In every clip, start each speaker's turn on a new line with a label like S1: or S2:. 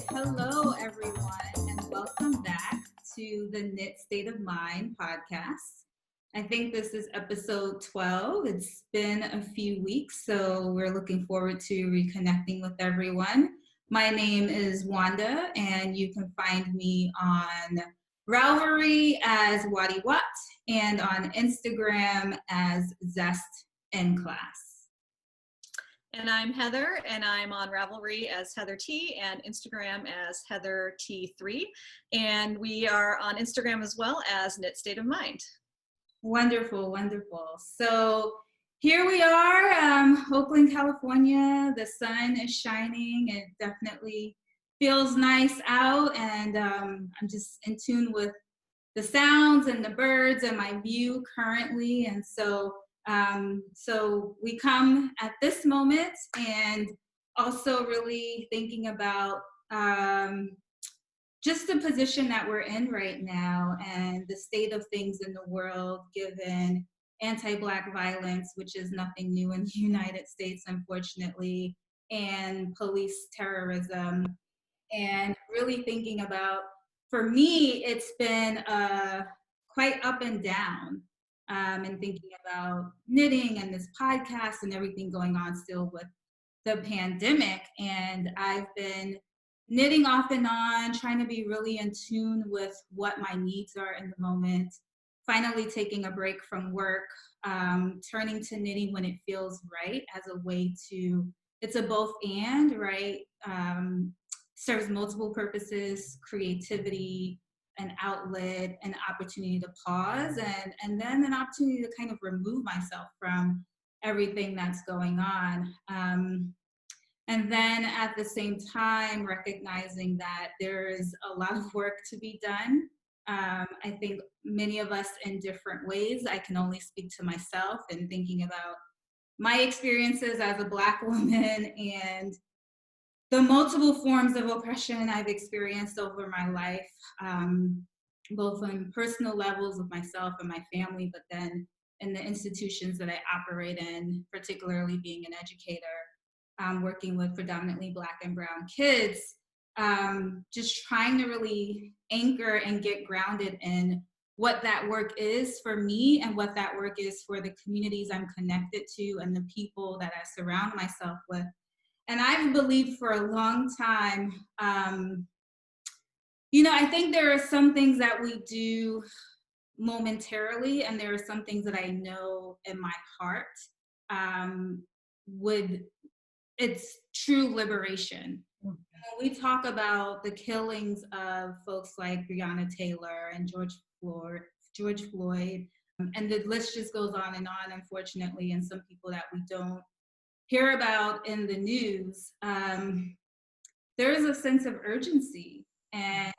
S1: Hello, everyone, and welcome back to the Knit State of Mind podcast. I think this is episode 12. It's been a few weeks, so we're looking forward to reconnecting with everyone. My name is Wanda, and you can find me on Ravelry as wattywat and on Instagram as Zest in Class.
S2: And I'm Heather, and I'm on Ravelry as heathertee and Instagram as heathertee3. And we are on Instagram as well as Knit State of Mind.
S1: Wonderful, wonderful. So here we are, Oakland, California. The sun is shining. It definitely feels nice out, and I'm just in tune with the sounds and the birds and my view currently. And so we come at this moment and also really thinking about just the position that we're in right now and the state of things in the world given anti-Black violence, which is nothing new in the United States, unfortunately, and police terrorism. And really thinking about, for me, it's been quite up and down. And thinking about knitting and this podcast and everything going on still with the pandemic. And I've been knitting off and on, trying to be really in tune with what my needs are in the moment, finally taking a break from work, turning to knitting when it feels right as a way to, it's a both and, right? Serves multiple purposes, creativity, an outlet, an opportunity to pause, and then an opportunity to kind of remove myself from everything that's going on. And then at the same time, recognizing that there is a lot of work to be done. I think many of us in different ways. I can only speak to myself and thinking about my experiences as a Black woman and the multiple forms of oppression I've experienced over my life, both on personal levels of myself and my family, but then in the institutions that I operate in, particularly being an educator, working with predominantly Black and brown kids, just trying to really anchor and get grounded in what that work is for me and what that work is for the communities I'm connected to and the people that I surround myself with. And I've believed for a long time, I think there are some things that we do momentarily, and there are some things that I know in my heart it's true liberation. When we talk about the killings of folks like Breonna Taylor and George Floyd, and the list just goes on, unfortunately, and some people that we don't hear about in the news, there is a sense of urgency, and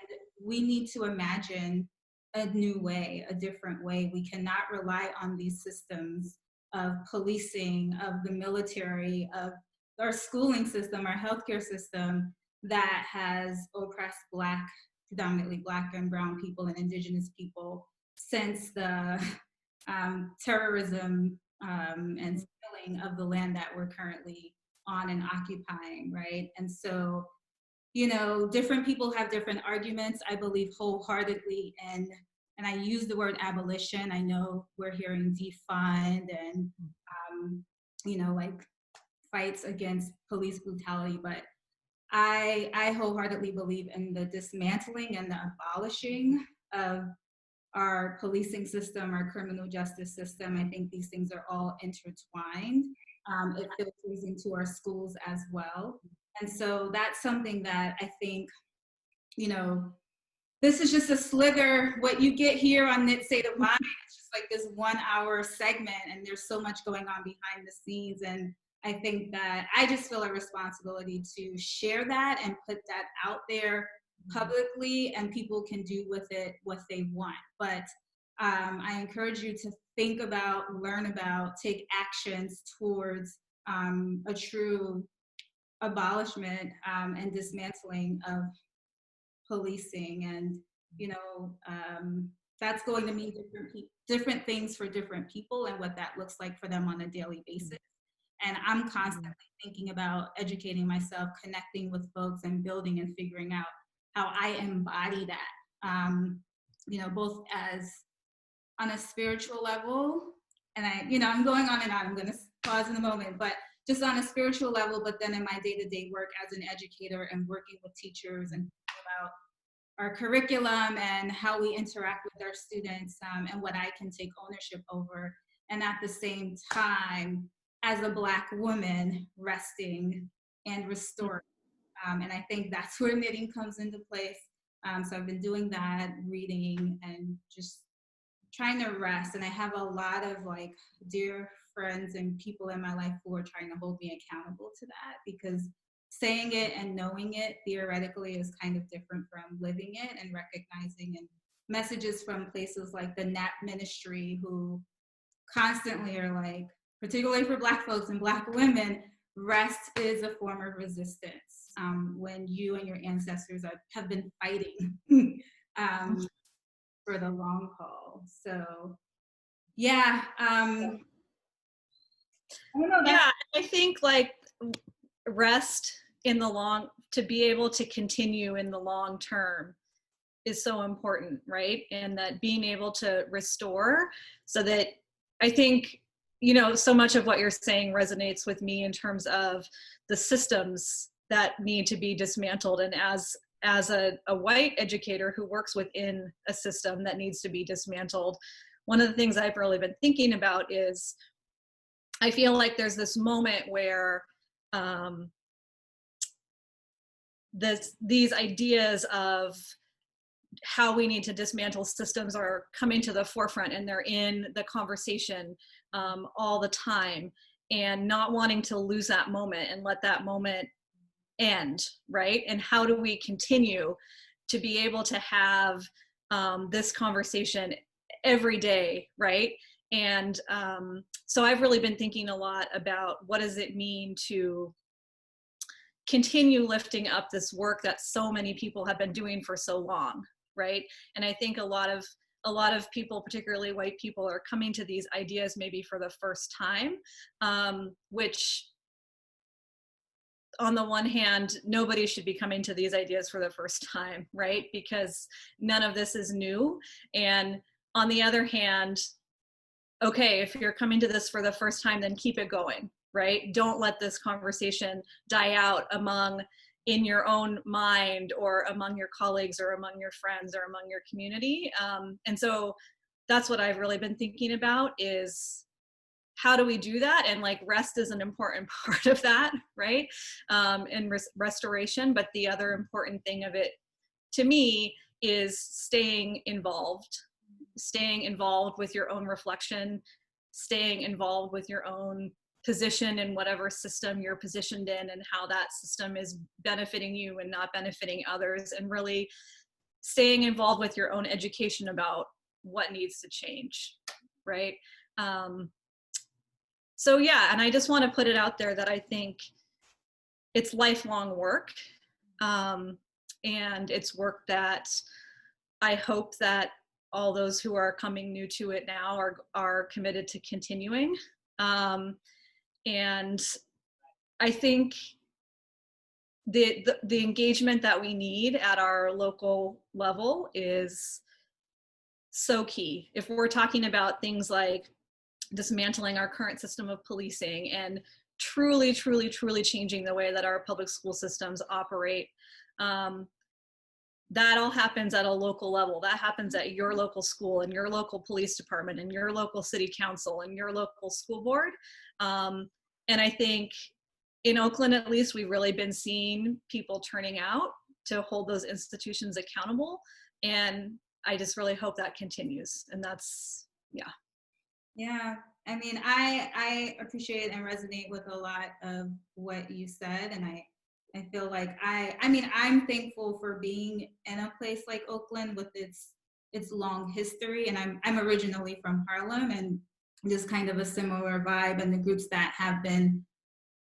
S1: we need to imagine a new way, a different way. We cannot rely on these systems of policing, of the military, of our schooling system, our healthcare system that has oppressed predominantly Black and brown people and Indigenous people since the terrorism and stealing of the land that we're currently on and occupying, right? And so, different people have different arguments. I believe wholeheartedly in, and I use the word abolition. I know we're hearing defund and, like fights against police brutality, but I wholeheartedly believe in the dismantling and the abolishing of our policing system, our criminal justice system. I think these things are all intertwined. It filters into our schools as well. And so that's something that I think, this is just a slither. What you get here on Knit State of Mind, it's just like this 1 hour segment, and there's so much going on behind the scenes. And I think that I just feel a responsibility to share that and put that out there publicly, and people can do with it what they want. But I encourage you to think about, learn about, take actions towards a true abolishment and dismantling of policing. And that's going to mean different things for different people and what that looks like for them on a daily basis. And I'm constantly thinking about educating myself, connecting with folks, and building and figuring out how I embody that, both as on a spiritual level. And I'm going on and on, I'm going to pause in a moment, but just on a spiritual level, but then in my day-to-day work as an educator and working with teachers and about our curriculum and how we interact with our students, and what I can take ownership over. And at the same time, as a Black woman, resting and restoring. And I think that's where knitting comes into place. So I've been doing that, reading, and just trying to rest. And I have a lot of dear friends and people in my life who are trying to hold me accountable to that, because saying it and knowing it theoretically is kind of different from living it and recognizing. And messages from places like the NAP ministry, who constantly are like, particularly for Black folks and Black women, rest is a form of resistance when you and your ancestors have been fighting for the long haul. So yeah, I don't know.
S2: Yeah, I think rest in the long, to be able to continue in the long term is so important, right? And that being able to restore, so that I think, so much of what you're saying resonates with me in terms of the systems that need to be dismantled. And as a white educator who works within a system that needs to be dismantled, one of the things I've really been thinking about is, I feel like there's this moment where these ideas of how we need to dismantle systems are coming to the forefront, and they're in the conversation all the time, and not wanting to lose that moment and let that moment end, right? And how do we continue to be able to have this conversation every day, right? And so I've really been thinking a lot about, what does it mean to continue lifting up this work that so many people have been doing for so long, right? And I think a lot of people, particularly white people, are coming to these ideas maybe for the first time, which on the one hand, nobody should be coming to these ideas for the first time, right? Because none of this is new. And on the other hand, okay, if you're coming to this for the first time, then keep it going, right? Don't let this conversation die out in your own mind, or among your colleagues, or among your friends, or among your community. And so that's what I've really been thinking about, is how do we do that? And rest is an important part of that, right? And restoration. But the other important thing of it, to me, is staying involved with your own reflection, staying involved with your own position in whatever system you're positioned in, and how that system is benefiting you and not benefiting others, and really staying involved with your own education about what needs to change, right? So yeah, and I just want to put it out there that I think it's lifelong work, and it's work that I hope that all those who are coming new to it now are committed to continuing. And I think the engagement that we need at our local level is so key. If we're talking about things like dismantling our current system of policing and truly, truly, truly changing the way that our public school systems operate, that all happens at a local level. That happens at your local school, and your local police department, and your local city council, and your local school board. And I think in Oakland, at least, we've really been seeing people turning out to hold those institutions accountable. And I just really hope that continues. And that's, yeah.
S1: Yeah, I mean, I appreciate and resonate with a lot of what you said, and I feel like I'm thankful for being in a place like Oakland with its its long history. And I'm originally from Harlem, and just kind of a similar vibe, and the groups that have been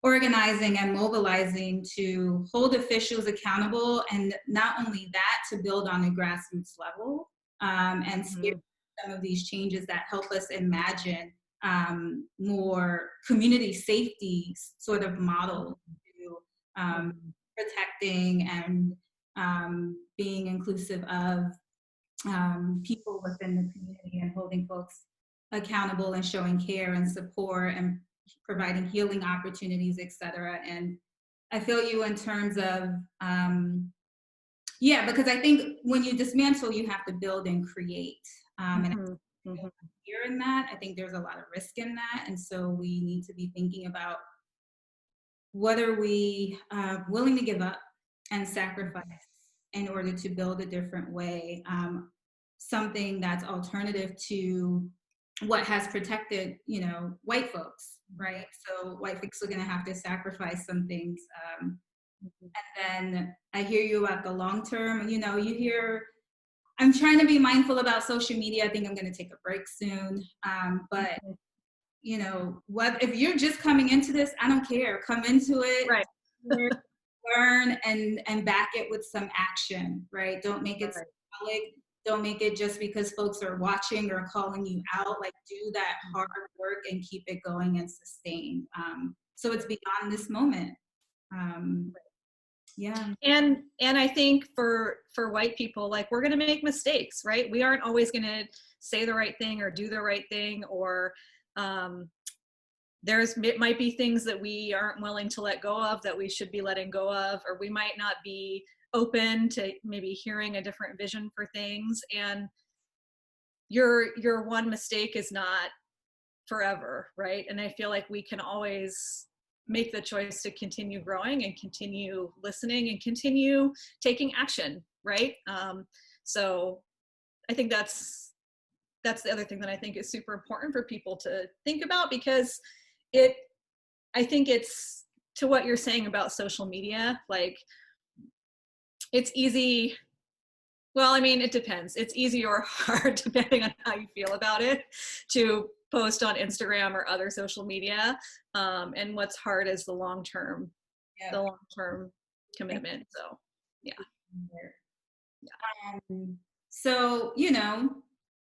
S1: organizing and mobilizing to hold officials accountable, and not only that, to build on a grassroots level, and steer some of these changes that help us imagine more community safety sort of models to protecting and being inclusive of people within the community, and holding folks accountable and showing care and support and providing healing opportunities, et cetera. And I feel you in terms of, yeah, because I think when you dismantle, you have to build and create. And here in that, I think there's a lot of risk in that. And so we need to be thinking about what are we willing to give up and sacrifice in order to build a different way, something that's alternative to what has protected, you know, white folks, right? So white folks are going to have to sacrifice some things. And then I hear you about the long term. You know, you hear, I'm trying to be mindful about social media. I think I'm going to take a break soon. But you know, what if you're just coming into this? I don't care. Come into it,
S2: right.
S1: Learn and back it with some action, right? Don't make it symbolic. Don't make it just because folks are watching or calling you out. Like, do that hard work and keep it going and sustain. So it's beyond this moment. Yeah.
S2: And I think for white people, like, we're going to make mistakes, right? We aren't always going to say the right thing or do the right thing, or it might be things that we aren't willing to let go of that we should be letting go of, or we might not be open to maybe hearing a different vision for things. And your one mistake is not forever, right? And I feel like we can always make the choice to continue growing and continue listening and continue taking action, right? So I think that's the other thing that I think is super important for people to think about, because I think it's to what you're saying about social media, like, it's easy. Well, I mean, it depends. It's easy or hard, depending on how you feel about it, to post on Instagram or other social media. And what's hard is the long-term commitment. So, yeah.
S1: So, you know,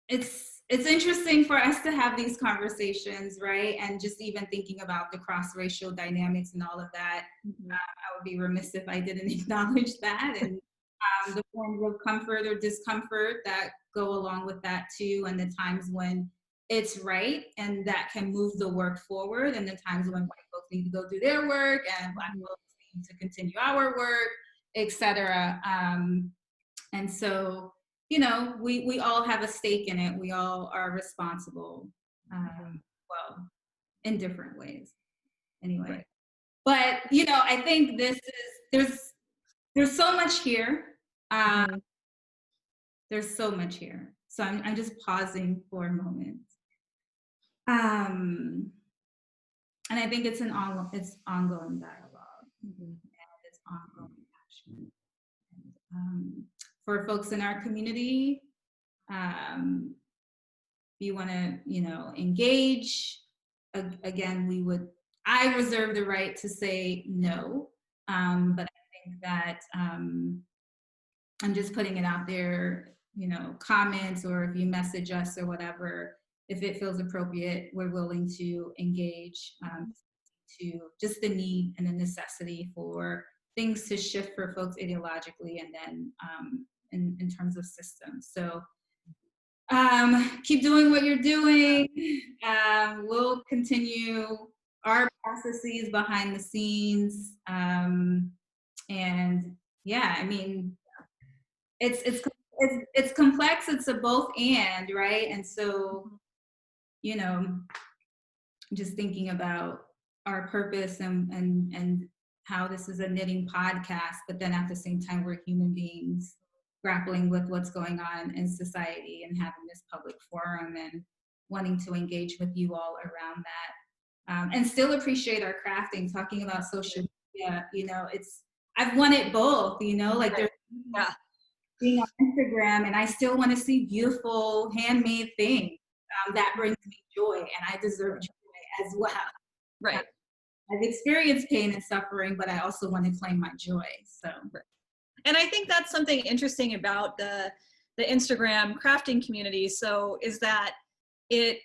S1: it's interesting for us to have these conversations, right? And just even thinking about the cross-racial dynamics and all of that, I would be remiss if I didn't acknowledge that, and the forms of comfort or discomfort that go along with that too, and the times when it's right and that can move the work forward, and the times when white folks need to go do their work and Black folks need to continue our work, etc. And so, you know, we all have a stake in it. We all are responsible, well, in different ways. Anyway, right. But you know, I think there's so much here. There's so much here. So I'm just pausing for a moment. And I think it's ongoing dialogue, and it's ongoing action. And, for folks in our community, you want to, you know, engage. Again, I reserve the right to say no, but I think that I'm just putting it out there, you know, comments, or if you message us or whatever, if it feels appropriate, we're willing to engage, to just the need and the necessity for things to shift for folks ideologically, and then in terms of systems. So keep doing what you're doing. We'll continue our processes behind the scenes. And yeah, I mean, it's complex. It's a both and, right? And so, you know, just thinking about our purpose and how this is a knitting podcast, but then at the same time, we're human beings grappling with what's going on in society, and having this public forum and wanting to engage with you all around that. And still appreciate our crafting, talking about social media, you know, I've wanted both, you know, like there's being on Instagram, and I still want to see beautiful handmade things. That brings me joy, and I deserve joy as well.
S2: Right.
S1: I've experienced pain and suffering, but I also want to claim my joy. So,
S2: and I think that's something interesting about the Instagram crafting community. So is that it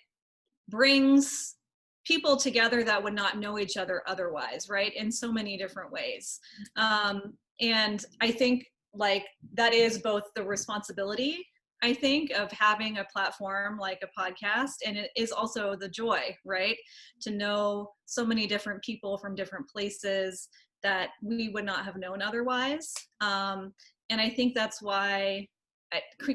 S2: brings people together that would not know each other otherwise, right? In so many different ways. And I think like that is both the responsibility, I think, of having a platform like a podcast, and it is also the joy, right? To know so many different people from different places that we would not have known otherwise. And I think that's why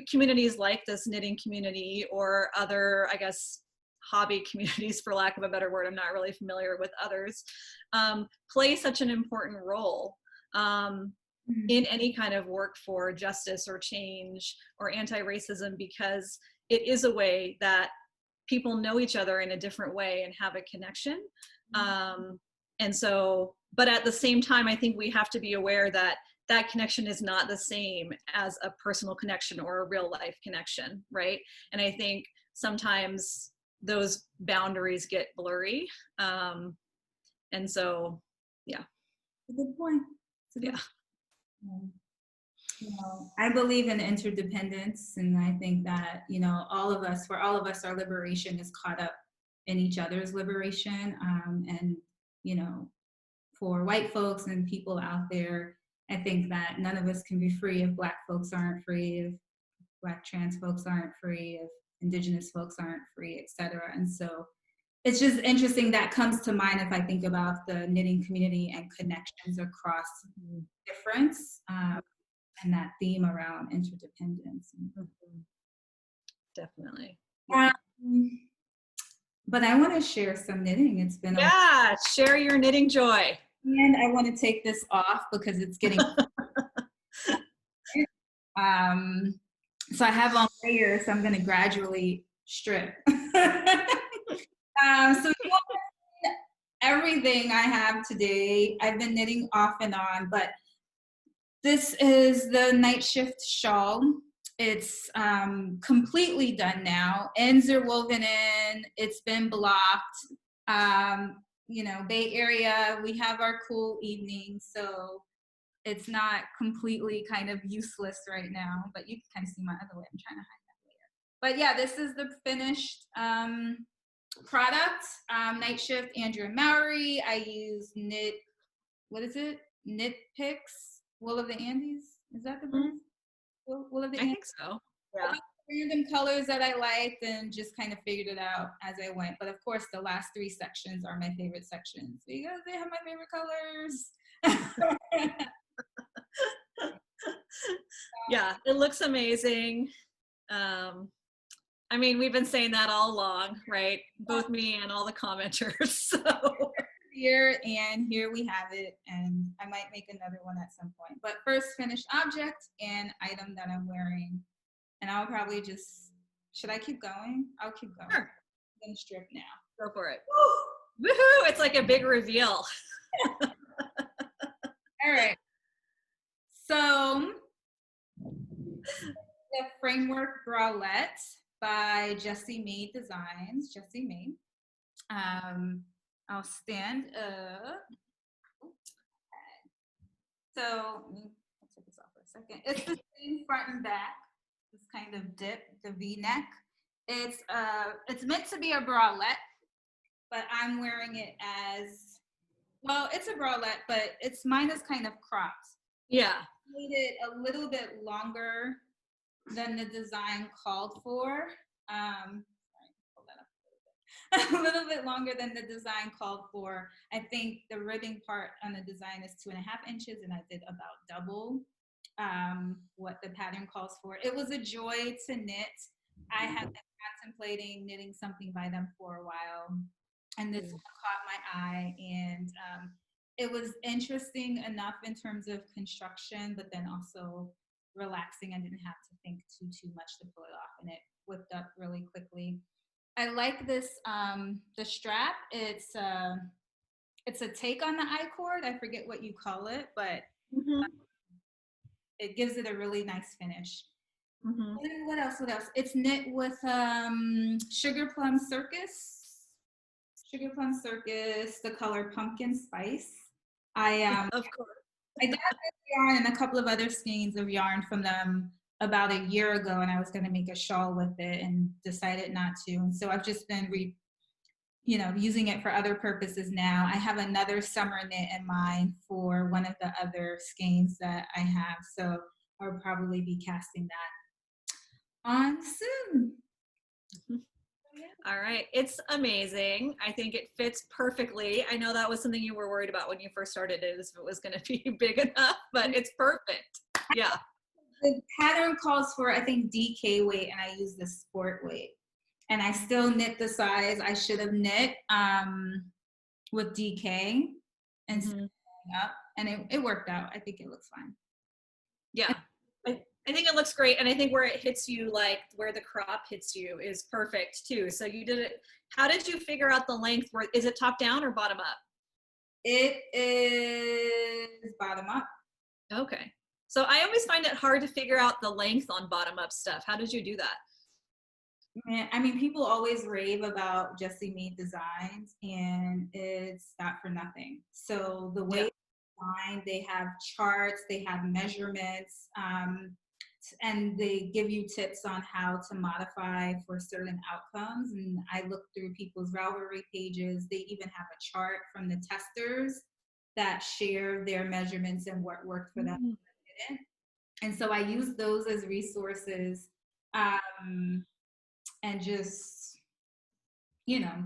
S2: communities like this knitting community, or other, I guess, hobby communities, for lack of a better word, I'm not really familiar with others, play such an important role in any kind of work for justice or change or anti-racism, because it is a way that people know each other in a different way and have a connection. And so, but at the same time, I think we have to be aware that that connection is not the same as a personal connection or a real life connection, right? And I think sometimes those boundaries get blurry. And so, yeah.
S1: a good point.
S2: Yeah.
S1: You know, I believe in interdependence, and I think that, you know, for all of us, our liberation is caught up in each other's liberation. And, you know, for white folks and people out there, I think that none of us can be free if Black folks aren't free, if Black trans folks aren't free, if Indigenous folks aren't free, etc. And so it's just interesting, that comes to mind if I think about the knitting community and connections across difference, and that theme around interdependence.
S2: Definitely.
S1: But I want to share some knitting. It's been
S2: share your knitting joy.
S1: And I want to take this off because it's getting so I have on layers, so I'm going to gradually strip. So everything I have today, I've been knitting off and on, but this is the Nightshift shawl. It's completely done now. Ends are woven in. It's been blocked. You know, Bay Area, we have our cool evenings, so it's not completely kind of useless right now, but you can kind of see my other way. I'm trying to hide that layer. But yeah, this is the finished product. Nightshift, Andrea and Mowry. I use Knitpicks, Wool of the Andes. Is that the brand? Wool of the Andes?
S2: I think so. Yeah.
S1: Random colors that I liked and just kind of figured it out as I went. But of course, the last 3 sections are my favorite sections because they have my favorite colors.
S2: Yeah, it looks amazing. I mean, we've been saying that all along, right? Both me and all the commenters. So
S1: here we have it, and I might make another one at some point. But first, finished object and item that I'm wearing. And I'll probably just, should I keep going? I'll keep going.
S2: Sure.
S1: I'm gonna strip now.
S2: Go for it. Woo! Woohoo! It's like a big reveal.
S1: All right. So, the framework Bralette by Jessie Maed Designs. Jessie Maed. I'll stand up. So, I'll take this off for a second. It's the same front and back. This kind of dip, the V-neck. It's meant to be a bralette, but I'm wearing it as, well, it's a bralette, but mine is kind of cropped.
S2: Yeah.
S1: I made it a little bit longer than the design called for. Sorry, pull that up a little bit longer than the design called for. I think the ribbing part on the design is 2.5 inches, and I did about double what the pattern calls for. It was a joy to knit. I have been contemplating knitting something by them for a while, and this one caught my eye, and it was interesting enough in terms of construction, but then also relaxing. I didn't have to think too much to pull it off, and it whipped up really quickly. I like this, the strap. It's a take on the I-cord. I forget what you call it, but it gives it a really nice finish.
S2: Mm-hmm.
S1: What else? What else? It's knit with Sugar Plum Circus, the color Pumpkin Spice.
S2: Of course.
S1: I got this yarn and a couple of other skeins of yarn from them about a year ago, and I was going to make a shawl with it and decided not to. And so I've just been using it for other purposes now. I have another summer knit in mind for one of the other skeins that I have, so I'll probably be casting that on soon.
S2: All right. It's amazing. I think it fits perfectly. I know that was something you were worried about when you first started it, is if it was going to be big enough, but it's perfect. Yeah.
S1: The pattern calls for, I think, DK weight, and I use the sport weight. And I still knit the size I should have knit with DK and up, and it worked out. I think it looks fine.
S2: Yeah. I think it looks great, and I think where it hits you, like where the crop hits you, is perfect too. So you did it. How did you figure out the length? Is it top down or bottom up?
S1: It is bottom up.
S2: Okay. So I always find it hard to figure out the length on bottom up stuff. How did you do that?
S1: I mean, people always rave about Jessie Maed designs, and it's not for nothing. So the way it's designed, they have charts, they have measurements, and they give you tips on how to modify for certain outcomes. And I looked through people's Ravelry pages. They even have a chart from the testers that share their measurements and what worked for them. And so I used those as resources, and just,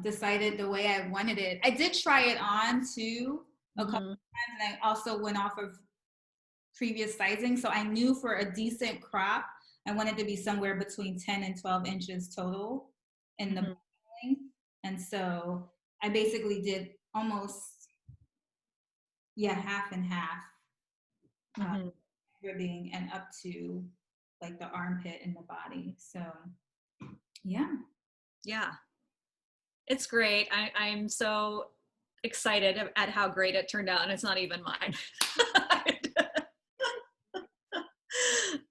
S1: decided the way I wanted it. I did try it on too a couple of times, and I also went off of previous sizing. So I knew for a decent crop, I wanted to be somewhere between 10 and 12 inches total in the length. And so I basically did almost, half and half, ribbing and up to like the armpit and the body. So yeah,
S2: it's great. I'm so excited at how great it turned out, and it's not even mine.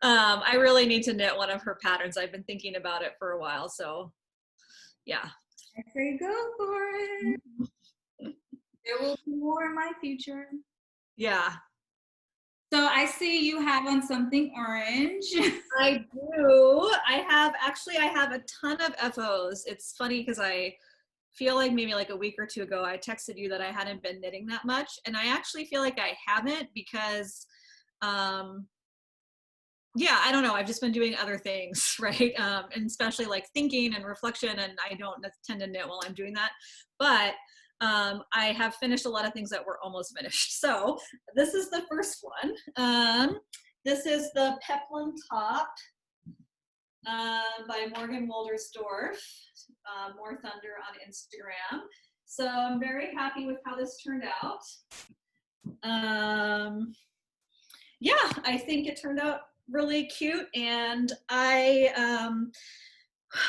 S2: I really need to knit one of her patterns. I've been thinking about it for a while, so yeah.
S1: I say go for it. There will be more in my future.
S2: Yeah.
S1: So I see you have on something orange.
S2: I do. I have a ton of FOs. It's funny because I feel like maybe like a week or two ago, I texted you that I hadn't been knitting that much. And I actually feel like I haven't because, I don't know. I've just been doing other things, right? And especially like thinking and reflection, and I don't tend to knit while I'm doing that. But I have finished a lot of things that were almost finished. So this is the first one. This is the Peplum top by Morgan Woltersdorf, More Thunder on Instagram. So I'm very happy with how this turned out. I think it turned out really cute, and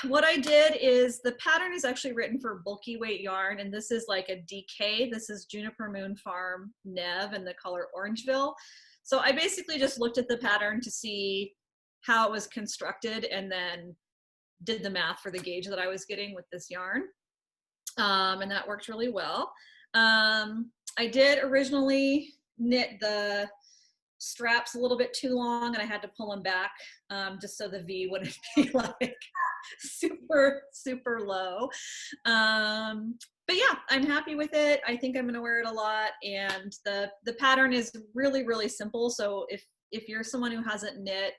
S2: what I did is, the pattern is actually written for bulky weight yarn, and this is like a DK. This is Juniper Moon Farm Neve in the color Orangeville. So I basically just looked at the pattern to see how it was constructed, and then did the math for the gauge that I was getting with this yarn. And that worked really well. I did originally knit the straps a little bit too long, and I had to pull them back just so the V wouldn't be like super low. But yeah, I'm happy with it. I think I'm gonna wear it a lot, and the pattern is really simple. So if you're someone who hasn't knit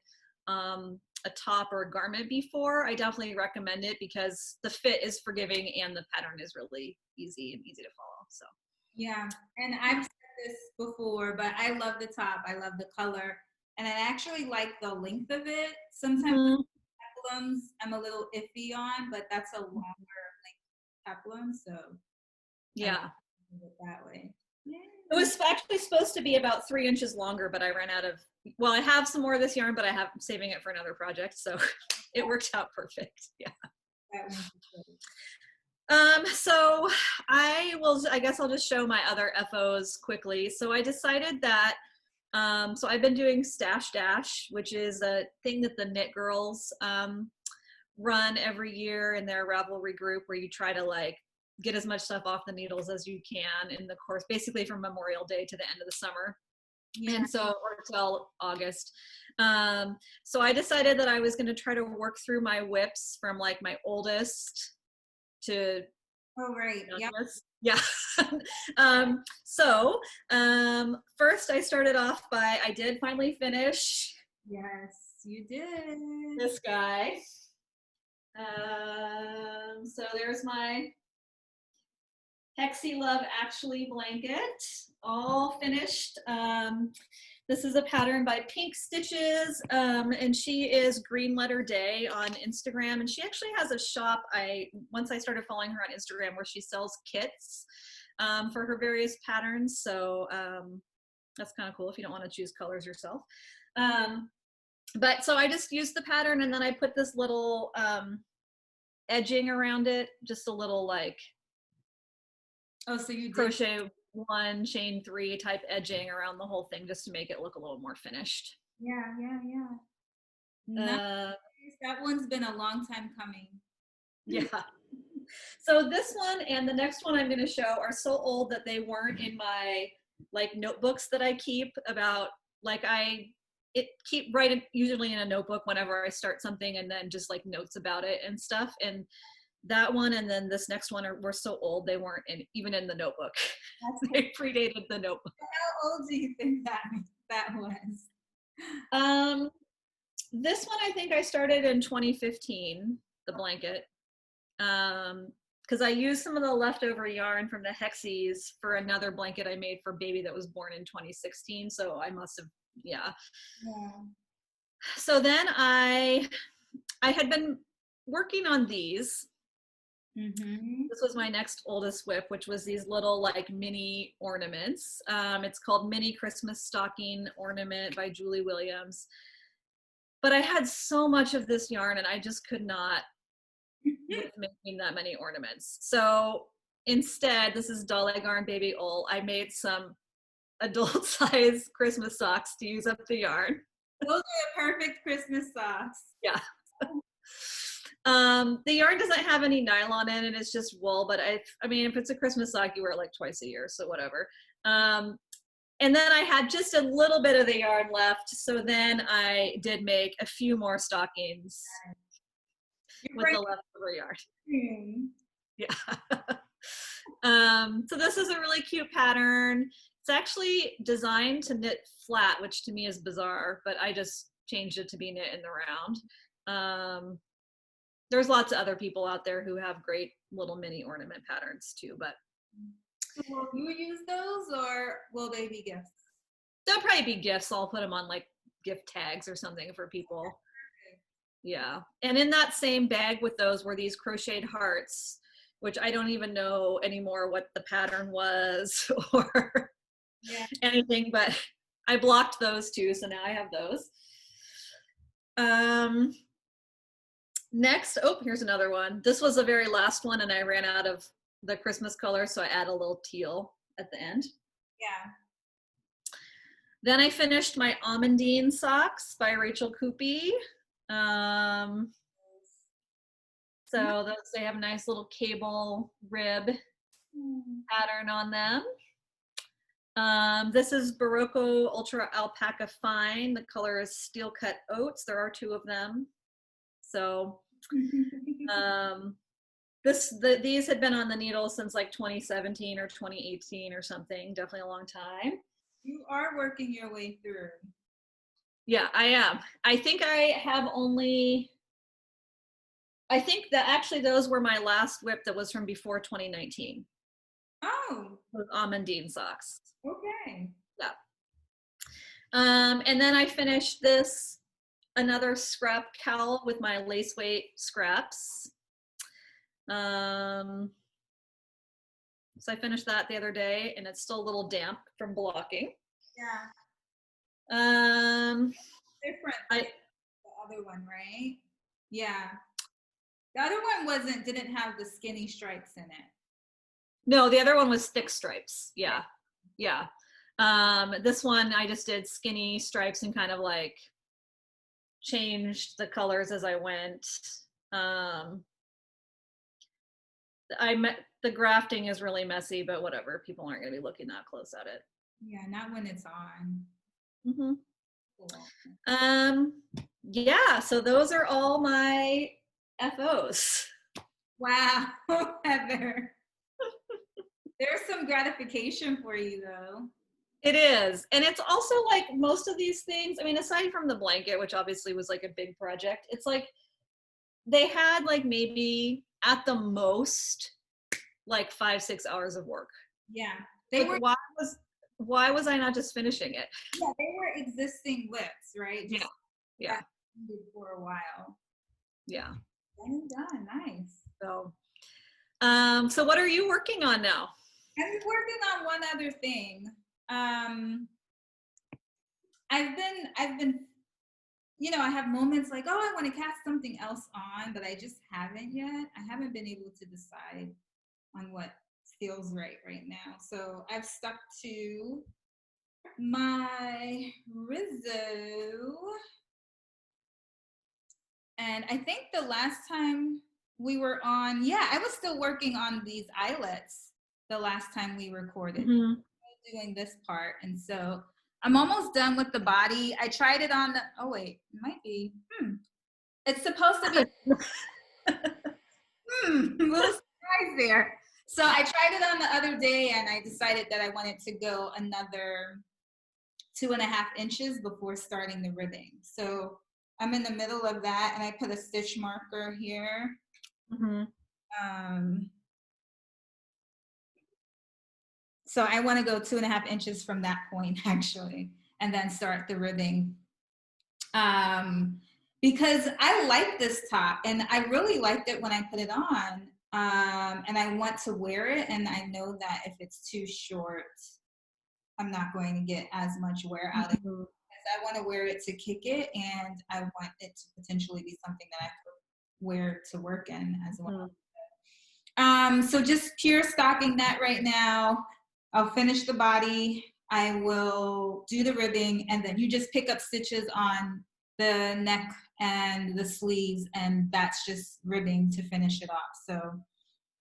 S2: a top or a garment before, I definitely recommend it because the fit is forgiving and the pattern is really easy and easy to follow. So
S1: yeah, and I've said this before, but I love the top. I love the color, and I actually like the length of it. Sometimes peplums I'm a little iffy on, but that's a longer length peplum, so
S2: yeah,
S1: it that way. Yeah.
S2: It was actually supposed to be about 3 inches longer, but I ran out of, well, I have some more of this yarn, but I'm saving it for another project, so it worked out perfect. Yeah. So I guess I'll just show my other FOs quickly. So I decided that So I've been doing Stash Dash, which is a thing that the Knit Girls run every year in their Ravelry group, where you try to like get as much stuff off the needles as you can in the course, basically from Memorial Day to the end of the summer. Yeah. And so, or till August. So I decided that I was going to try to work through my whips from like my oldest to youngest. Yeah. So first I started off by, I did finally finish.
S1: Yes, you did.
S2: This guy. So there's my Hexie Love Actually blanket, all finished. This is a pattern by Pink Stitches, and she is Green Letter Day on Instagram, and she actually has a shop. Once I started following her on Instagram, where she sells kits for her various patterns. So that's kind of cool if you don't want to choose colors yourself. But so I just used the pattern, and then I put this little edging around it, just a little like,
S1: oh, so you did
S2: crochet 1, chain 3 type edging around the whole thing, just to make it look a little more finished.
S1: Yeah. Nice. That one's been a long time coming.
S2: Yeah. So this one and the next one I'm going to show are so old that they weren't in my like notebooks that I keep about, like keep writing usually in a notebook whenever I start something, and then just like notes about it and stuff. And that one and then this next one were so old they weren't even in the notebook. They predated the notebook.
S1: How old do you think that was?
S2: This one I think I started in 2015, the blanket. Because I used some of the leftover yarn from the Hexies for another blanket I made for baby that was born in 2016. So I must have, yeah. So then I had been working on these. This was my next oldest whip, which was these little like mini ornaments. It's called Mini Christmas Stocking Ornament by Julie Williams. But I had so much of this yarn and I just could not with making that many ornaments. So instead, this is Dolly Garn Baby Ol. I made some adult size Christmas socks to use up the yarn.
S1: Those are the perfect Christmas socks.
S2: Yeah. The yarn doesn't have any nylon in it, it's just wool, but I mean, if it's a Christmas sock, you wear it like twice a year, so whatever. And then I had just a little bit of the yarn left, so then I did make a few more stockings with the leftover yarn. Yeah. So this is a really cute pattern. It's actually designed to knit flat, which to me is bizarre, but I just changed it to be knit in the round. There's lots of other people out there who have great little mini ornament patterns too, but.
S1: Will you use those or will they be gifts?
S2: They'll probably be gifts. I'll put them on like gift tags or something for people. Yeah. And in that same bag with those were these crocheted hearts, which I don't even know anymore what the pattern was or anything, but I blocked those too. So now I have those. Next, oh, here's another one. This was the very last one and I ran out of the Christmas color, so I add a little teal at the end.
S1: Yeah.
S2: Then I finished my Amandine socks by Rachel Coopey. So those, they have a nice little cable rib pattern on them. This is Berroco Ultra Alpaca Fine. The color is Steel Cut Oats. There are 2 of them. So these had been on the needle since like 2017 or 2018 or something, definitely a long time.
S1: You are working your way through.
S2: Yeah, I am. I think I have only, I think that actually those were my last whip that was from before 2019.
S1: Oh.
S2: Those Amandine socks.
S1: Okay.
S2: Yeah. And then I finished this, another scrap cowl with my lace weight scraps. So I finished that the other day and it's still a little damp from blocking.
S1: Yeah. Different than the other one, right? Yeah. The other one didn't have the skinny stripes in it.
S2: No, the other one was thick stripes. Yeah. Yeah. This one I just did skinny stripes and kind of like changed the colors as I went. The grafting is really messy, but whatever. People aren't going to be looking that close at it.
S1: Yeah, not when it's on.
S2: Mm-hmm.
S1: Cool.
S2: Yeah, so those are all my FOs.
S1: Wow, Heather. There's some gratification for you though.
S2: It is. And it's also like most of these things, I mean, aside from the blanket, which obviously was like a big project, it's like they had like maybe at the most like 5-6 hours of work.
S1: Yeah.
S2: They were why was I not just finishing it?
S1: Yeah, they were existing whips, right?
S2: Just yeah.
S1: For a while.
S2: Yeah.
S1: Done. Nice.
S2: So what are you working on now?
S1: I'm working on one other thing. I've been, you know, I have moments like, oh, I want to cast something else on, but I just haven't yet. I haven't been able to decide on what feels right now. So I've stuck to my Rizzo. And I think the last time we were on, yeah, I was still working on these eyelets the last time we recorded.
S2: Mm-hmm.
S1: Doing this part. And so I'm almost done with the body. I tried it on the, oh wait, it might be, it's supposed to be, little surprise there. So I tried it on the other day and I decided that I wanted to go another 2.5 inches before starting the ribbing. So I'm in the middle of that and I put a stitch marker here.
S2: Mm-hmm.
S1: So I want to go 2.5 inches from that point actually, and then start the ribbing. Because I like this top and I really liked it when I put it on. And I want to wear it. And I know that if it's too short, I'm not going to get as much wear out of it. I want to wear it to kick it. And I want it to potentially be something that I could wear to work in as well. So just pure stocking that right now. I'll finish the body. I will do the ribbing, and then you just pick up stitches on the neck and the sleeves, and that's just ribbing to finish it off. So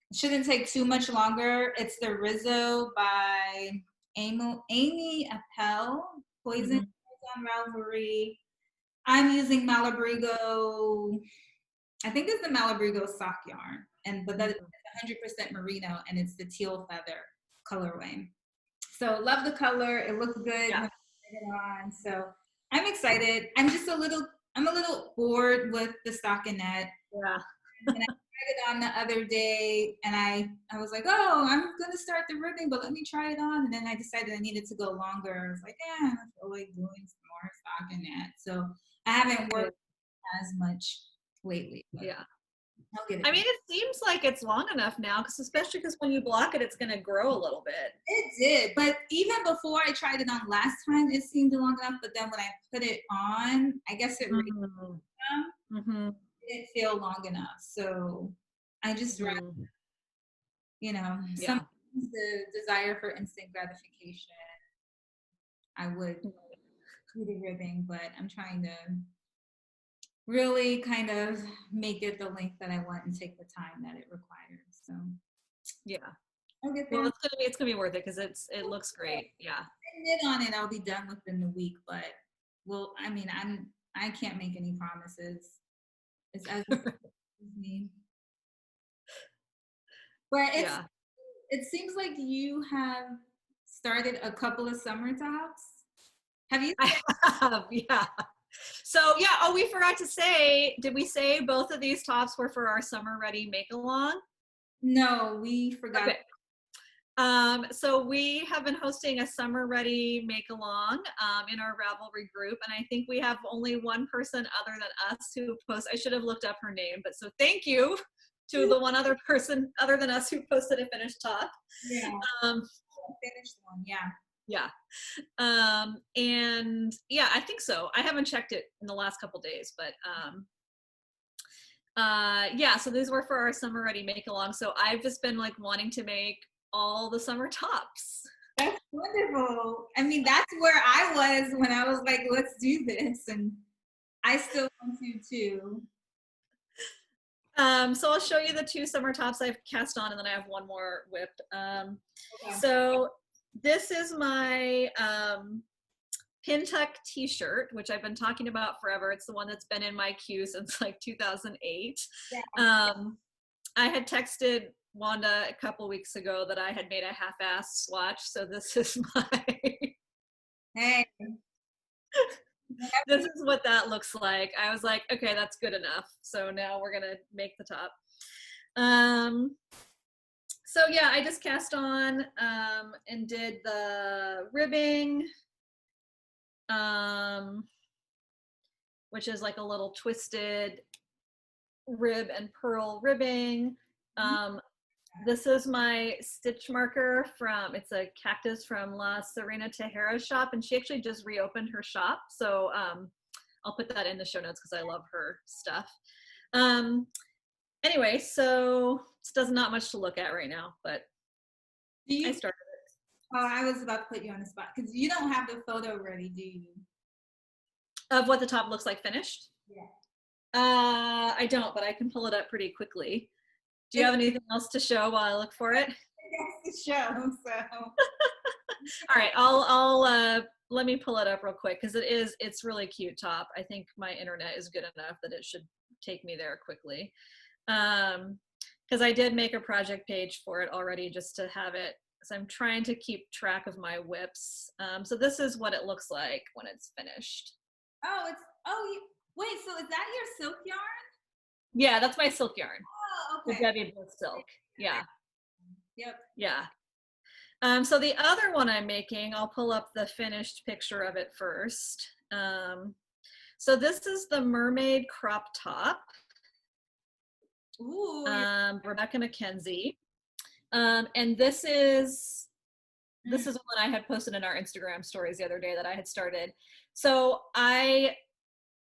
S1: it shouldn't take too much longer. It's the Rizzo by Amy Appel, Poison on Ravelry. I'm using Malabrigo. I think it's the Malabrigo sock yarn, but that is 100% merino, and it's the teal feather colorway. So love the color. It looks good when I put it on. So I'm excited. I'm a little bored with the stockinette.
S2: Yeah.
S1: And I tried it on the other day and I was like, oh, I'm gonna start the ribbing, but let me try it on. And then I decided I needed to go longer. I was like, yeah, I feel like doing some more stockinette. So I haven't worked as much lately.
S2: Yeah.
S1: I'll get it.
S2: I mean, it seems like it's long enough now, especially because when you block it, it's going to grow a little bit.
S1: It did, but even before I tried it on last time, it seemed long enough. But then when I put it on, I guess it really didn't feel long enough. So I just, you know, sometimes the desire for instant gratification, I would do the ribbing, but I'm trying to really kind of make it the length that I want and take the time that it requires. So
S2: yeah,
S1: I'll get there.
S2: Well, it's gonna be worth it because it looks great. Yeah,
S1: I knit on it, I'll be done within the week, but I mean, I can't make any promises. It's as me. But it seems like you have started a couple of summer tops. Have you?
S2: I have, yeah. So yeah, oh, we forgot to say, did we say both of these tops were for our summer ready make along?
S1: No, we forgot.
S2: Okay. So we have been hosting a summer ready make along in our Ravelry group, and I think we have only one person other than us who posts. I should have looked up her name, but so thank you to the one other person other than us who posted a finished top.
S1: Yeah. Finished one, yeah.
S2: Yeah. And yeah, I think so. I haven't checked it in the last couple days, but yeah, so these were for our summer ready make along. So I've just been like wanting to make all the summer tops.
S1: That's wonderful. I mean, that's where I was when I was like, let's do this. And I still want to too.
S2: So I'll show you the 2 summer tops I've cast on, and then I have one more whipped.
S1: Okay.
S2: So this is my pin tuck t-shirt, which I've been talking about forever. It's the one that's been in my queue since like 2008.
S1: Yeah.
S2: I had texted Wanda a couple weeks ago that I had made a half-assed swatch, so this is my
S1: Hey.
S2: this is what that looks like. I was like, okay, that's good enough. So now we're gonna make the top. So yeah, I just cast on and did the ribbing, which is like a little twisted rib and pearl ribbing. This is my stitch marker from, it's a cactus from La Serena Tejera shop, and she actually just reopened her shop. So I'll put that in the show notes because I love her stuff. Anyway, so there's not much to look at right now, but I started it.
S1: Oh, I was about to put you on the spot because you don't have the photo ready, do you?
S2: Of what the top looks like finished?
S1: Yeah.
S2: I don't, but I can pull it up pretty quickly. Do you have anything else to show while I look for it?
S1: It's the show, so.
S2: All right, I'll let me pull it up real quick because it's really cute top. I think my internet is good enough that it should take me there quickly. Because I did make a project page for it already just to have it. So I'm trying to keep track of my whips. So this is what it looks like when it's finished.
S1: Oh, wait, so is that your silk yarn?
S2: Yeah, that's my silk yarn.
S1: Oh, okay.
S2: The Debbie Bliss silk. Yeah.
S1: Yep.
S2: Yeah. So the other one I'm making, I'll pull up the finished picture of it first. So this is the mermaid crop top.
S1: Ooh.
S2: Rebecca McKenzie. And this is one I had posted in our Instagram stories the other day that I had started. So I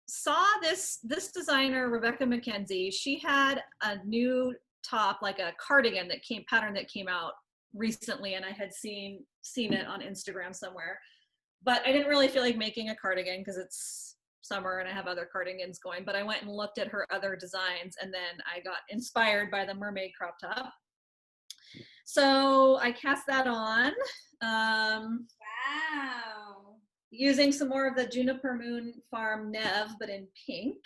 S2: saw this designer, Rebecca McKenzie. She had a new top, like a cardigan pattern that came out recently, and I had seen it on Instagram somewhere. But I didn't really feel like making a cardigan because it's summer and I have other cardigans going. But I went and looked at her other designs, and then I got inspired by the mermaid crop top. So I cast that on.
S1: Wow.
S2: Using some more of the Juniper Moon Farm Neve, but in pink.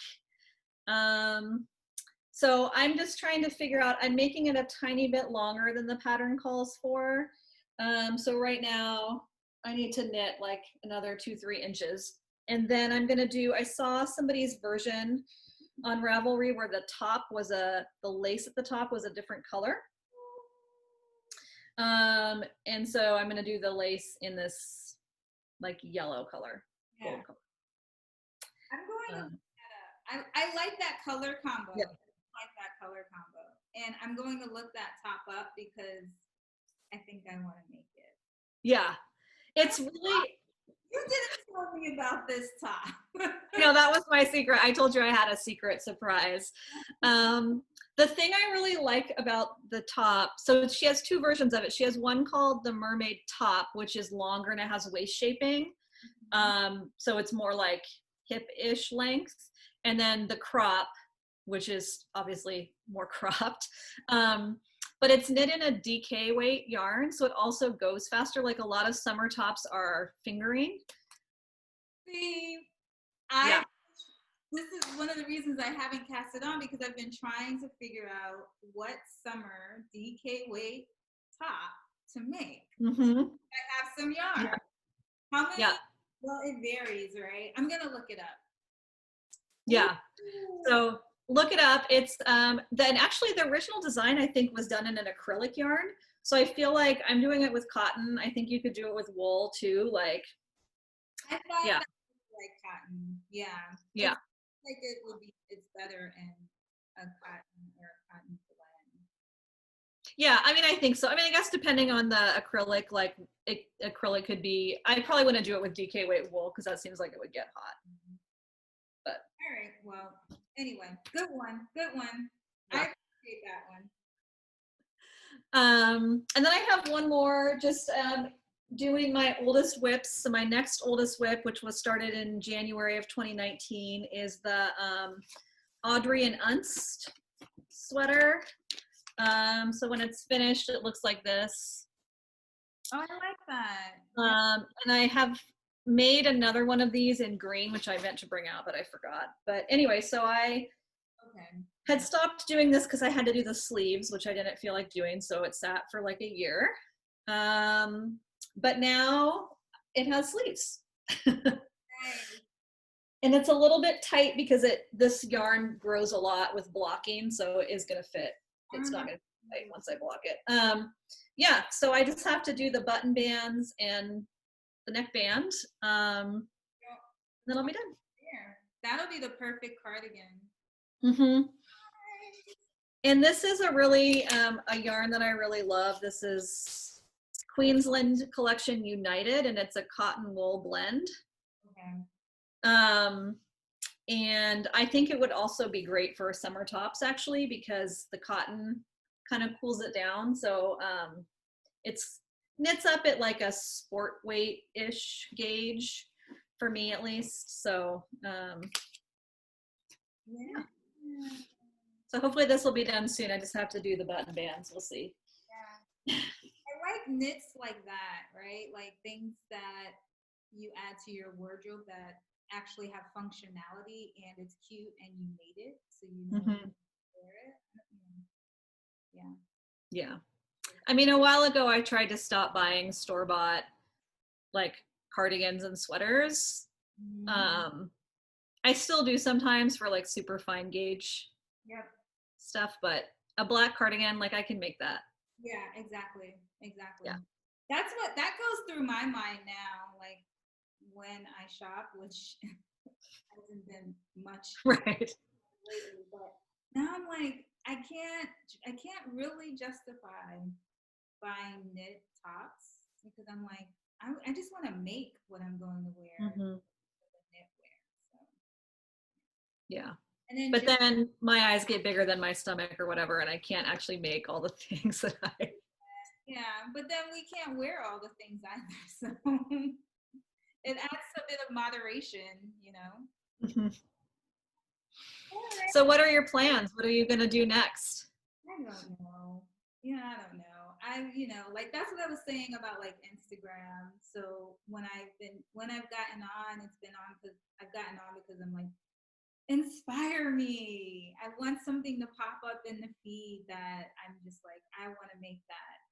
S2: So I'm just trying to figure out, I'm making it a tiny bit longer than the pattern calls for. So right now I need to knit like another 2-3 inches. And then I'm gonna I saw somebody's version on Ravelry where the top was the lace at the top was a different color. And so I'm gonna do the lace in this like yellow color, gold color.
S1: I'm going to look that up. I like that color combo.
S2: Yeah.
S1: I like that color combo. And I'm going to look that top up because I think I want to make it.
S2: Yeah. It's really...
S1: You didn't tell me about this top.
S2: No, that was my secret. I told you I had a secret surprise. The thing I really like about the top, so she has 2 versions of it. She has one called the mermaid top, which is longer and it has waist shaping. So it's more like hip-ish length. And then the crop, which is obviously more cropped. But it's knit in a DK weight yarn, so it also goes faster. Like a lot of summer tops are fingering.
S1: See,
S2: yeah.
S1: This is one of the reasons I haven't cast it on because I've been trying to figure out what summer DK weight top to make.
S2: Mm-hmm.
S1: I have some yarn.
S2: Yeah.
S1: How many?
S2: Yeah.
S1: Well, it varies, right? I'm gonna look it up.
S2: Yeah. So look it up. It's then actually the original design I think was done in an acrylic yarn. So I feel like I'm doing it with cotton. I think you could do it with wool too. Like,
S1: I thought
S2: yeah.
S1: that was like cotton. Yeah.
S2: Yeah.
S1: Like it's better in a cotton or a cotton blend.
S2: Yeah, I mean, I think so. I mean, I guess depending on the acrylic, like acrylic could be, I probably wouldn't do it with DK weight wool because that seems like it would get hot. But
S1: all right, well, anyway, good one.
S2: Yeah.
S1: I appreciate that one.
S2: And then I have one more, just doing my oldest whips. So my next oldest whip, which was started in January of 2019, is the Audrey and Unst sweater. So when it's finished, it looks like this.
S1: Oh, I like that.
S2: And I have made another one of these in green, which I meant to bring out, but I forgot. But anyway, so I had stopped doing this because I had to do the sleeves, which I didn't feel like doing. So it sat for like a year. But now it has sleeves. And it's a little bit tight because this yarn grows a lot with blocking, so it is going to fit. It's not going to be tight once I block it. Yeah, so I just have to do the button bands and the neck band. Then I'll be done.
S1: That'll be the perfect cardigan.
S2: Mm-hmm. And this is a really a yarn that I really love. This is Queensland Collection United, and it's a cotton wool blend. And I think it would also be great for summer tops, actually, because the cotton kind of cools it down. So it's knits up at like a sport weight-ish gauge for me, at least. So yeah. So hopefully this will be done soon. I just have to do the button bands. We'll see.
S1: Yeah. I like knits like that, right? Like things that you add to your wardrobe that actually have functionality and it's cute and you made it, so you know how to wear it. Yeah.
S2: Yeah. I mean, a while ago I tried to stop buying store-bought like cardigans and sweaters. I still do sometimes for like super fine gauge stuff, but a black cardigan, like I can make that.
S1: Yeah, exactly.
S2: Yeah.
S1: That goes through my mind now, like when I shop, which hasn't been much lately, but now I'm like, I can't really justify buying knit tops because I'm like, I just want to make what I'm going to wear. So.
S2: Yeah. But then my eyes get bigger than my stomach or whatever, and I can't actually make all the things that I.
S1: Yeah, but then we can't wear all the things either, so it adds a bit of moderation, you know.
S2: So what are your plans? What are you gonna do next?
S1: I don't know. Yeah, I don't know. Like that's what I was saying about like Instagram. So when I've gotten on, I've gotten on because I'm like, inspire me. I want something to pop up in the feed that I'm just like, I want to make that.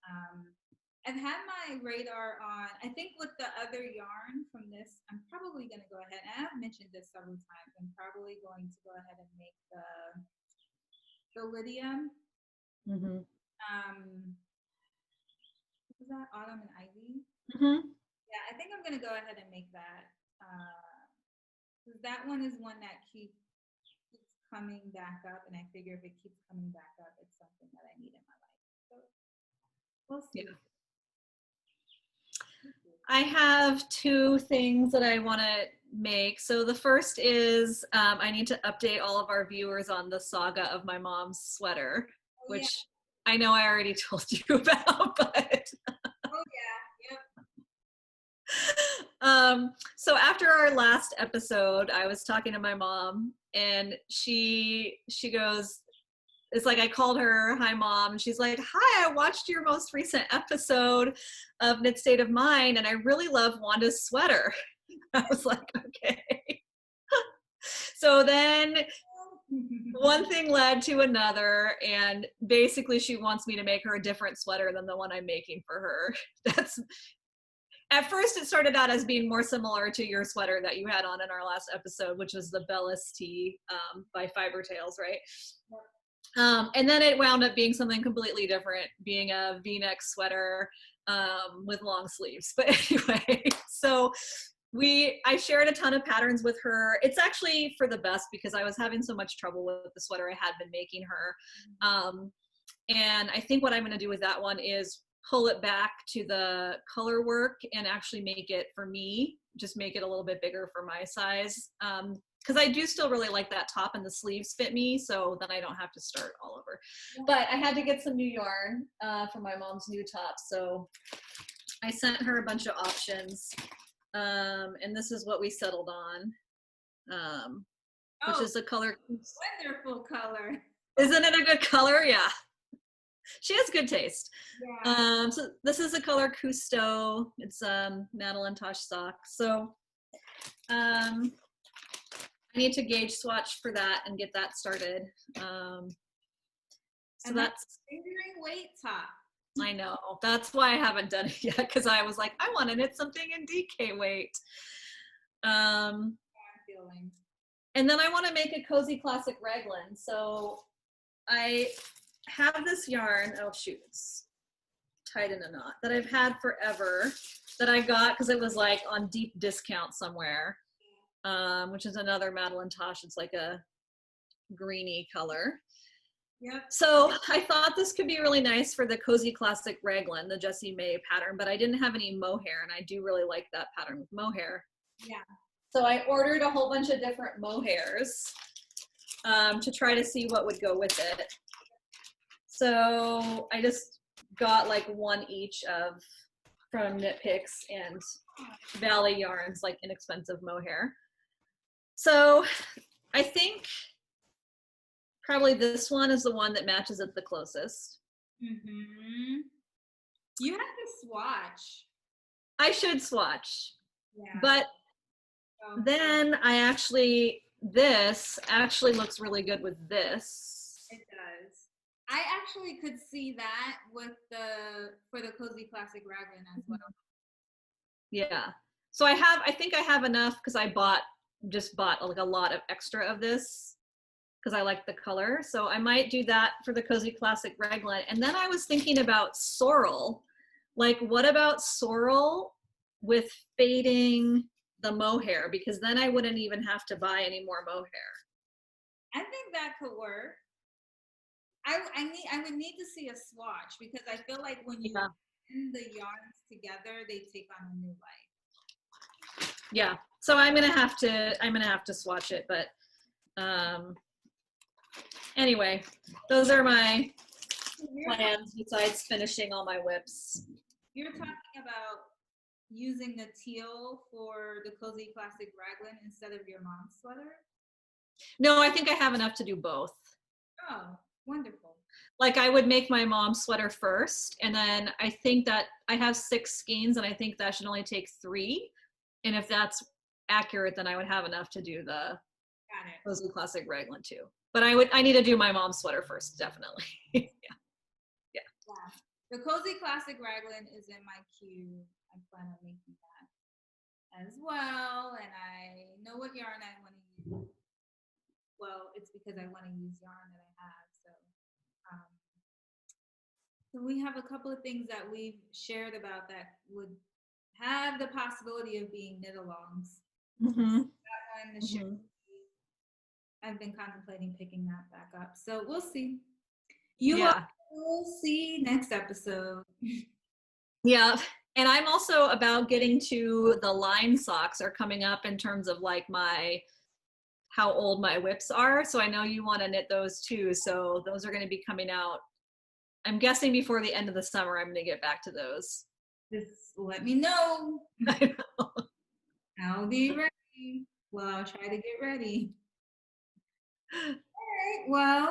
S1: I've had my radar on, I think with the other yarn from this, I'm probably going to go ahead, and I've mentioned this several times, I'm probably going to go ahead and make the Lydia. What was that? Autumn and Ivy? Yeah, I think I'm going to go ahead and make that. Because that one is one that keeps coming back up, and I figure if it keeps coming back up, it's something that I need in my life. So we'll see. Yeah.
S2: I have two things that I want to make. So the first is I need to update all of our viewers on the saga of my mom's sweater, which I know I already told you about, but so after our last episode, I was talking to my mom, and she goes, it's like I called her, hi mom, and she's like, hi, I watched your most recent episode of Knit State of Mind, and I really love Wanda's sweater. I was like, okay. So then one thing led to another, and basically she wants me to make her a different sweater than the one I'm making for her. At first, it started out as being more similar to your sweater that you had on in our last episode, which was the Bellis tee by Fiber Tales, right? And then it wound up being something completely different, being a V-neck sweater with long sleeves. But anyway, so I shared a ton of patterns with her. It's actually for the best because I was having so much trouble with the sweater I had been making her. And I think what I'm going to do with that one is pull it back to the color work and actually make it for me, just make it a little bit bigger for my size. Because I do still really like that top, and the sleeves fit me, so then I don't have to start all over. But I had to get some new yarn for my mom's new top, so I sent her a bunch of options, and this is what we settled on, which is a color.
S1: Wonderful color.
S2: Isn't it a good color? Yeah. She has good taste.
S1: Yeah.
S2: So this is the color Cousteau. It's Madeline Tosh sock. So I need to gauge swatch for that and get that started. So
S1: and that's fingering weight top.
S2: I know. That's why I haven't done it yet, because I was like, I want to knit something in DK weight. And then I want to make a cozy classic raglan. So I have this yarn. Oh shoot, it's tied in a knot that I've had forever, that I got because it was like on deep discount somewhere, which is another Madeline Tosh. It's like a greeny color.
S1: Yep.
S2: So I thought this could be really nice for the cozy classic raglan, the Jessie May pattern, but I didn't have any mohair, and I do really like that pattern with mohair.
S1: Yeah.
S2: So I ordered a whole bunch of different mohairs to try to see what would go with it. So I just got like one each from Knitpicks and Valley Yarns, like inexpensive mohair. So I think probably this one is the one that matches it the closest.
S1: Mm-hmm. You have to swatch.
S2: I should swatch.
S1: Yeah.
S2: But then this actually looks really good with this.
S1: It does. I actually could see that for the cozy classic raglan as well.
S2: Yeah. So I think I have enough because I just bought like a lot of extra of this because I like the color. So I might do that for the cozy classic raglan. And then I was thinking about sorrel. Like, what about sorrel with fading the mohair? Because then I wouldn't even have to buy any more mohair.
S1: I think that could work. I would need to see a swatch because I feel like when you blend the yarns together, they take on a new life.
S2: Yeah. So I'm gonna have to swatch it, but anyway, those are my plans besides finishing all my whips.
S1: You're talking about using the teal for the cozy classic raglan instead of your mom's sweater?
S2: No, I think I have enough to do both.
S1: Oh, wonderful.
S2: Like I would make my mom's sweater first, and then I think that I have 6 skeins, and I think that should only take 3. And if that's accurate, then I would have enough to do the cozy classic raglan too. But I need to do my mom's sweater first, definitely. Yeah.
S1: The cozy classic raglan is in my queue. I plan on making that as well, and I know what yarn I want to use. Well, it's because I want to use yarn that I have. So we have a couple of things that we've shared about that would have the possibility of being knit-alongs.
S2: Mm-hmm.
S1: That one, I've been contemplating picking that back up. So we'll see. We'll see next episode.
S2: Yeah. And I'm also about getting to the line socks are coming up in terms of like how old my whips are. So I know you want to knit those too. So those are going to be coming out. I'm guessing before the end of the summer, I'm going to get back to those.
S1: Just let me know.
S2: I know.
S1: I'll be ready. Well, I'll try to get ready. All right. Well,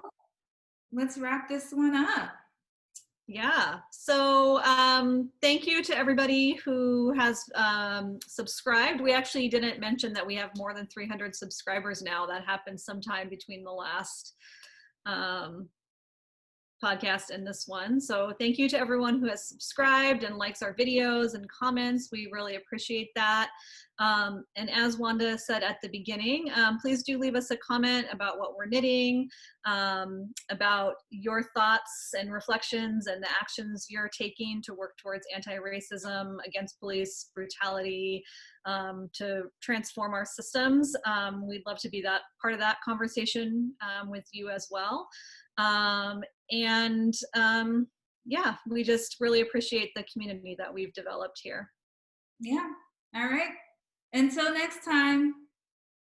S1: let's wrap this one up.
S2: Yeah. So thank you to everybody who has subscribed. We actually didn't mention that we have more than 300 subscribers now. That happened sometime between the last podcast and this one. So thank you to everyone who has subscribed and likes our videos and comments. We really appreciate that. And as Wanda said at the beginning, please do leave us a comment about what we're knitting, about your thoughts and reflections and the actions you're taking to work towards anti-racism, against police brutality, to transform our systems. We'd love to be that part of that conversation with you as well. Yeah, we just really appreciate the community that we've developed here.
S1: Yeah. All right. Until next time.